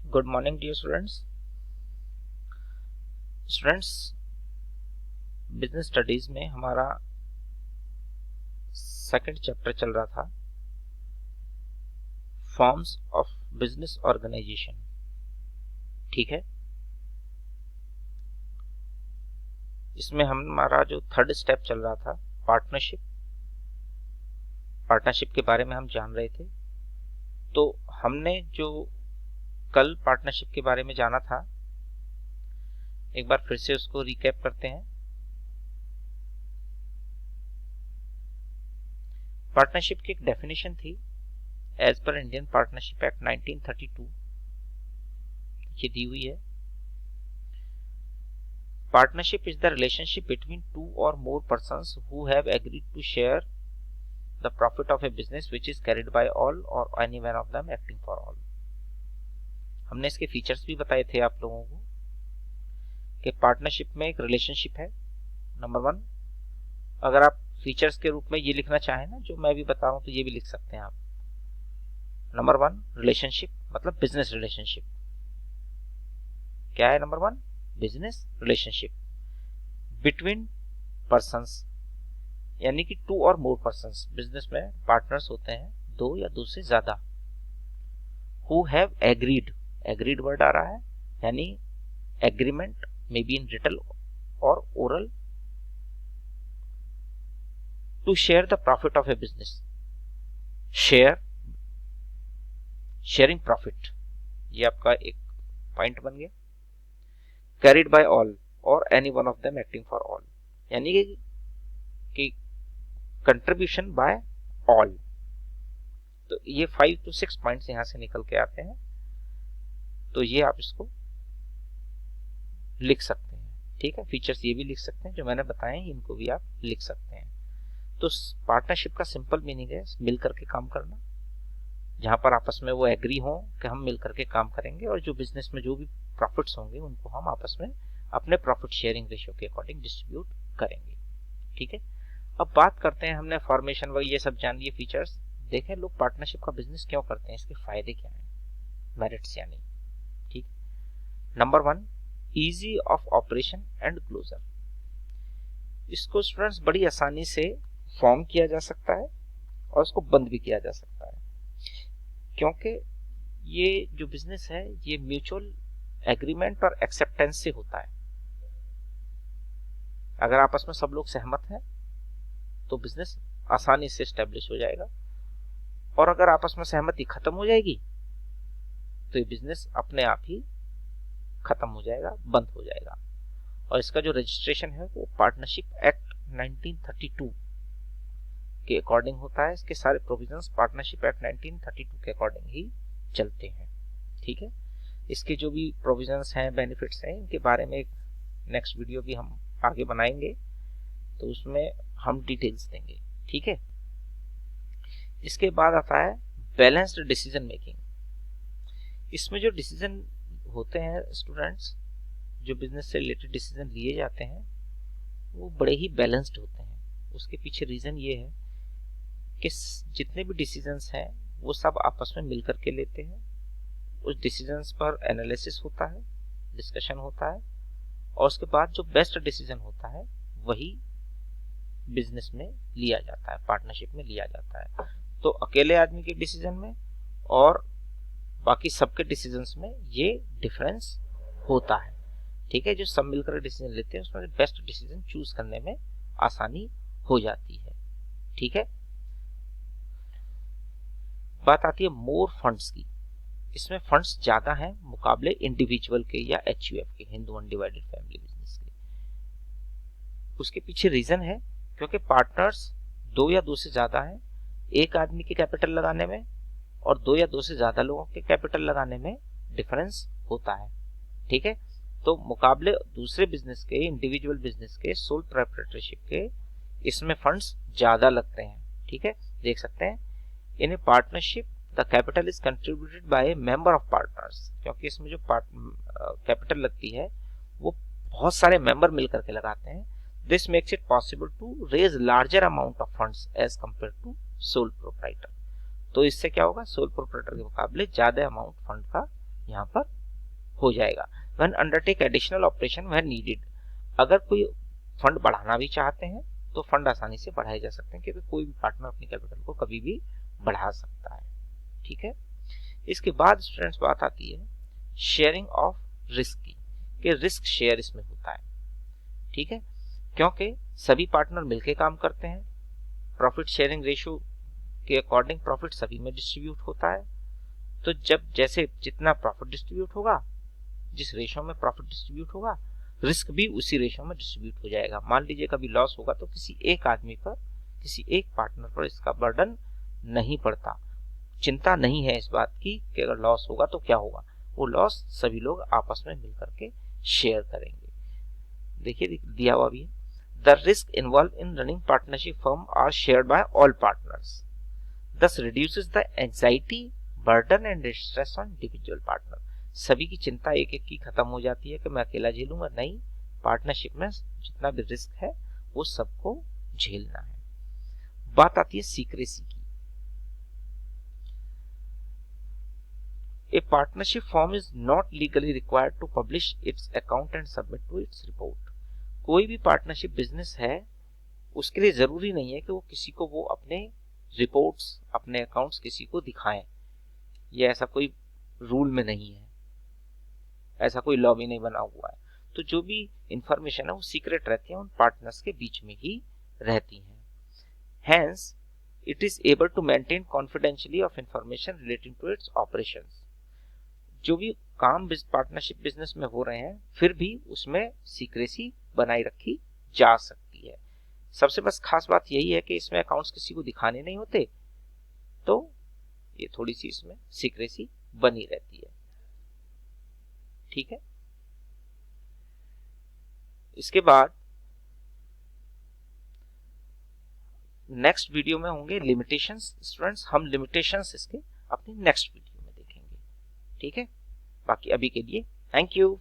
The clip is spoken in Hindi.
Good morning dear students business studies में हमारा सेकंड चैप्टर चल रहा था फॉर्म्स ऑफ बिजनेस ऑर्गेनाइजेशन। ठीक है, इसमें हमारा जो थर्ड स्टेप चल रहा था पार्टनरशिप के बारे में हम जान रहे थे। तो हमने जो कल पार्टनरशिप के बारे में जाना था, एक बार फिर से उसको रिकैप करते हैं। पार्टनरशिप की एक डेफिनेशन थी as per Indian partnership act 1932, ये दी हुई है। Partnership is the relationship between two or more persons who have agreed to share the profit of a business which is carried by all or any one of them acting for all। हमने इसके फीचर्स भी बताए थे आप लोगों को कि पार्टनरशिप में एक रिलेशनशिप है। नंबर वन, अगर आप फीचर्स के रूप में ये लिखना चाहें ना, जो मैं भी बता रहा हूं, तो ये भी लिख सकते हैं आप। नंबर वन रिलेशनशिप मतलब बिजनेस रिलेशनशिप। क्या है number one? Business relationship between persons, यानी कि two or more persons. Business में पार्टनर्स होते हैं दो या दो से ज्यादा। हु हैव एग्रीड वर्ड आ रहा है, यानी agreement may be in written or oral to share the profit of a business. Sharing profit, ये आपका एक पॉइंट बन गया। Carried by all or any one of them acting for all, यानी कि कंट्रीब्यूशन बाय ऑल। तो ये 5 to 6 पॉइंट्स यहां से निकल के आते हैं, तो ये आप इसको लिख सकते हैं। ठीक है, फीचर्स ये भी लिख सकते हैं जो मैंने बताए हैं, इनको भी आप लिख सकते हैं। तो पार्टनरशिप का सिंपल मीनिंग है मिलकर के काम करना, जहां पर आपस में वो एग्री हो कि हम मिलकर के काम करेंगे और जो बिजनेस में जो भी प्रॉफिट्स होंगे उनको हम आपस में अपने प्रॉफिट शेयरिंग रेशियो के अकॉर्डिंग डिस्ट्रीब्यूट करेंगे। ठीक है, अब बात करते हैं, हमने फॉर्मेशन वगैरह ये सब जान लिए फीचर्स। देखें लोग पार्टनरशिप का बिजनेस क्यों करते हैं, इसके फायदे क्या हैं, मेरिट्स यानी। ठीक, number one, easy of operation and closure. इसको स्टूडेंट्स बड़ी आसानी से फॉर्म किया जा सकता है और इसको बंद भी किया जा सकता है, क्योंकि ये जो बिजनेस है ये म्यूचुअल एग्रीमेंट और एक्सेप्टेंस से होता है। अगर आपस में सब लोग सहमत हैं तो बिजनेस आसानी से स्टेब्लिश हो जाएगा, और अगर आपस में सहमति खत्म हो जाएगी तो ये बिजनेस अपने आप ही खत्म हो जाएगा, बंद हो जाएगा। और इसका जो रजिस्ट्रेशन है वो पार्टनरशिप एक्ट 1932 के अकॉर्डिंग होता है। इसके सारे प्रोविजंस पार्टनरशिप एक्ट 1932 के अकॉर्डिंग ही चलते हैं। ठीक है, इसके जो भी प्रोविजंस हैं, बेनिफिट्स हैं, इनके बारे में एक नेक्स्ट वीडियो भी हम आगे बनाएंगे, तो उसमें हम डिटेल्स देंगे। ठीक है, इसके बाद आता है बैलेंस्ड डिसीजन मेकिंग। इसमें जो डिसीजन होते हैं स्टूडेंट्स, जो बिजनेस से रिलेटेड डिसीजन लिए जाते हैं वो बड़े ही बैलेंस्ड होते हैं। उसके पीछे रीजन ये है कि जितने भी डिसीजंस हैं वो सब आपस में मिलकर के लेते हैं। उस डिसीजंस पर एनालिसिस होता है, डिस्कशन होता है, और उसके बाद जो बेस्ट डिसीजन होता है वही बिजनेस में लिया जाता है, पार्टनरशिप में लिया जाता है। तो अकेले आदमी के डिसीजन में और बाकी सबके डिसीजंस में ये डिफरेंस होता है। ठीक है, जो सब मिलकर डिसीजन लेते हैं उसमें बेस्ट डिसीजन चूज करने में आसानी हो जाती है। ठीक है, बात आती है मोर फंड्स की। इसमें फंड्स ज्यादा हैं मुकाबले इंडिविजुअल के या HUF के, हिंदू अनडिवाइडेड फैमिली बिजनेस के। उसके पीछे रीजन है क्योंकि पार्टनर्स दो या दो से ज्यादा हैं, एक आदमी के कैपिटल लगाने में और दो या दो से ज्यादा लोगों के कैपिटल लगाने में डिफरेंस होता है। ठीक है, तो मुकाबले दूसरे बिजनेस के, इंडिविजुअल बिजनेस के, सोल प्रोप्राइटरशिप के, इसमें फंड्स ज्यादा लगते हैं। ठीक है, देख सकते हैं in a partnership the capital is contributed by a member of partners, क्योंकि इसमें जो कैपिटल लगती है वो बहुत सारे मेंबर मिलकर के लगाते हैं। This makes it possible to raise larger amount of funds as compare to sole proprietor. तो इससे क्या होगा, सोल प्रोप्राइटर के मुकाबले ज्यादा अमाउंट फंड का यहाँ पर हो जाएगा। When undertake additional operation when needed, अगर कोई फंड बढ़ाना भी चाहते हैं तो फंड आसानी से बढ़ाए जा सकते हैं, क्योंकि कोई भी पार्टनर अपनी कैपिटल को कभी भी बढ़ा सकता है। ठीक है, इसके बाद स्टूडेंट्स बात आती है शेयरिंग ऑफ रिस्क की, कि रिस्क शेयर इसमें होता है। ठीक है, क्योंकि सभी पार्टनर मिलकर काम करते हैं, प्रॉफिट शेयरिंग रेशियो के अकॉर्डिंग प्रॉफिट सभी में डिस्ट्रीब्यूट होता है। तो जब जैसे जितना प्रॉफिट डिस्ट्रीब्यूट होगा, जिस रेशियो में प्रॉफिट डिस्ट्रीब्यूट होगा, रिस्क भी उसी रेशियो में डिस्ट्रीब्यूट हो जाएगा। मान लीजिए कभी लॉस होगा तो किसी एक आदमी पर, किसी एक पार्टनर पर इसका बर्डन नहीं पड़ता, चिंता नहीं है इस बात की कि अगर लॉस होगा तो क्या होगा, वो लॉस सभी लोग आपस में मिलकर के शेयर करेंगे। देखिए दिया हुआ भी है, the risk involve in running partnership firm are shared by all partners, thus reduces the anxiety, burden and stress on individual partner। सभी की चिंता एक एक की खत्म हो जाती है कि मैं अकेला झेलूंगा, नहीं, पार्टनरशिप में जितना भी रिस्क है वो सबको झेलना है। बात आती है सीक्रेसी की। A partnership firm is not legally required to publish its account and submit to its report। कोई भी पार्टनरशिप बिजनेस है उसके लिए जरूरी नहीं है कि वो किसी को वो अपने रिपोर्ट्स, अपने अकाउंट्स किसी को दिखाएं, ये ऐसा कोई रूल में नहीं है, ऐसा कोई लॉ भी नहीं बना हुआ है। तो जो भी इंफॉर्मेशन है वो सीक्रेट रहती है, उन पार्टनर्स के बीच में ही रहती हैं। Hence it is able to maintain confidentially of information relating to its operations. जो भी काम पार्टनरशिप बिजनेस में हो रहे हैं फिर भी उसमें सीक्रेसी बनाई रखी जा सकती है। सबसे बस खास बात यही है कि इसमें अकाउंट्स किसी को दिखाने नहीं होते, तो ये थोड़ी सी इसमें सीक्रेसी बनी रहती है। ठीक है, इसके बाद नेक्स्ट वीडियो में होंगे लिमिटेशंस। स्टूडेंट्स हम लिमिटेशंस इसके अपनी नेक्स्ट वीडियो में देखेंगे। ठीक है, बाकी अभी के लिए थैंक यू।